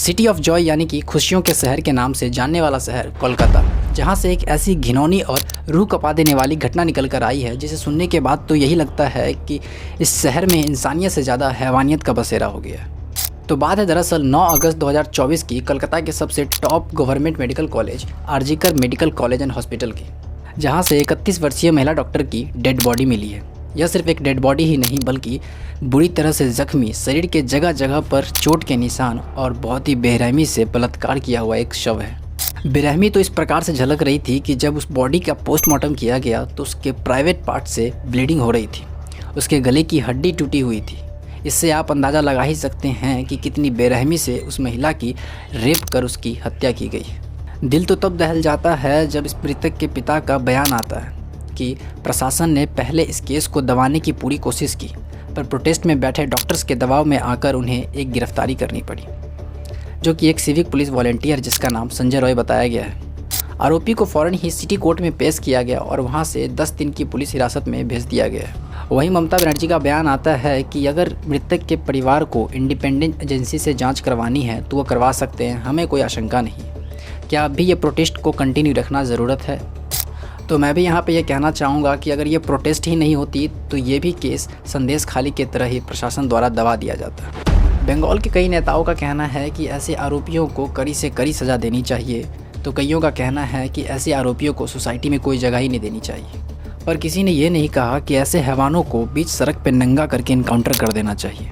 City of Joy यानी कि खुशियों के शहर के नाम से जानने वाला शहर कोलकाता, जहां से एक ऐसी घिनौनी और रूह कपा देने वाली घटना निकल कर आई है जिसे सुनने के बाद तो यही लगता है कि इस शहर में इंसानियत से ज़्यादा हैवानियत का बसेरा हो गया। तो बात है दरअसल 9 अगस्त 2024 की कोलकाता के सबसे top government medical college RG Kar medical college and hospital की, जहां से 31 वर्षीय महिला डॉक्टर की डेड बॉडी मिली है। यह सिर्फ एक डेड बॉडी ही नहीं बल्कि बुरी तरह से जख्मी, शरीर के जगह जगह पर चोट के निशान और बहुत ही बेरहमी से बलात्कार किया हुआ एक शव है। बेरहमी तो इस प्रकार से झलक रही थी कि जब उस बॉडी का पोस्टमार्टम किया गया तो उसके प्राइवेट पार्ट से ब्लीडिंग हो रही थी, उसके गले की हड्डी टूटी हुई थी। इससे आप अंदाज़ा लगा ही सकते हैं कि कितनी बेरहमी से उस महिला की रेप कर उसकी हत्या की गई। दिल तो तब दहल जाता है जब इस मृतक के पिता का बयान आता है कि प्रशासन ने पहले इस केस को दबाने की पूरी कोशिश की, पर प्रोटेस्ट में बैठे डॉक्टर्स के दबाव में आकर उन्हें एक गिरफ्तारी करनी पड़ी, जो कि एक सिविक पुलिस वॉलंटियर जिसका नाम संजय रॉय बताया गया है। आरोपी को फ़ौरन ही सिटी कोर्ट में पेश किया गया और वहां से 10 दिन की पुलिस हिरासत में भेज दिया गया है। वहीं ममता बनर्जी का बयान आता है कि अगर मृतक के परिवार को इंडिपेंडेंट एजेंसी से जाँच करवानी है तो वो करवा सकते हैं, हमें कोई आशंका नहीं। क्या अब भी ये प्रोटेस्ट को कंटिन्यू रखना ज़रूरत है? तो मैं भी यहाँ पे ये कहना चाहूँगा कि अगर ये प्रोटेस्ट ही नहीं होती तो ये भी केस संदेश खाली की तरह ही प्रशासन द्वारा दबा दिया जाता। बंगाल के कई नेताओं का कहना है कि ऐसे आरोपियों को कड़ी से कड़ी सज़ा देनी चाहिए, तो कईयों का कहना है कि ऐसे आरोपियों को सोसाइटी में कोई जगह ही नहीं देनी चाहिए। पर किसी ने ये नहीं कहा कि ऐसे हैवानों को बीच सड़क पर नंगा करके इनकाउंटर कर देना चाहिए।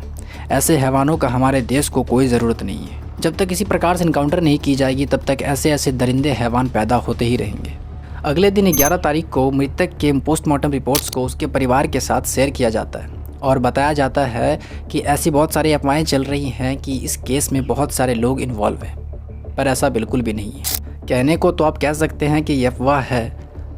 ऐसे हैवानों का हमारे देश को कोई ज़रूरत नहीं है। जब तक किसी प्रकार से इनकाउंटर नहीं की जाएगी तब तक ऐसे ऐसे दरिंदे हैवान पैदा होते ही रहेंगे। अगले दिन 11 तारीख को मृतक के पोस्टमार्टम रिपोर्ट्स को उसके परिवार के साथ शेयर किया जाता है और बताया जाता है कि ऐसी बहुत सारी अफवाहें चल रही हैं कि इस केस में बहुत सारे लोग इन्वॉल्व हैं, पर ऐसा बिल्कुल भी नहीं है। कहने को तो आप कह सकते हैं कि यह अफवाह है,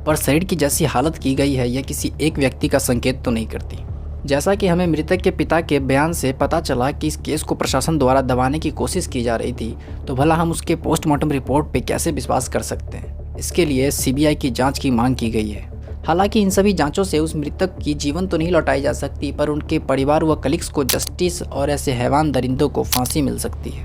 पर शरीर की जैसी हालत की गई है यह किसी एक व्यक्ति का संकेत तो नहीं करती। जैसा कि हमें मृतक के पिता के बयान से पता चला कि इस केस को प्रशासन द्वारा दबाने की कोशिश की जा रही थी, तो भला हम उसके पोस्टमार्टम रिपोर्ट पे कैसे विश्वास कर सकते हैं। इसके लिए सीबीआई की जांच की मांग की गई है। हालांकि इन सभी जांचों से उस मृतक की जीवन तो नहीं लौटाई जा सकती, पर उनके परिवार व कलीग्स को जस्टिस और ऐसे हैवान दरिंदों को फांसी मिल सकती है।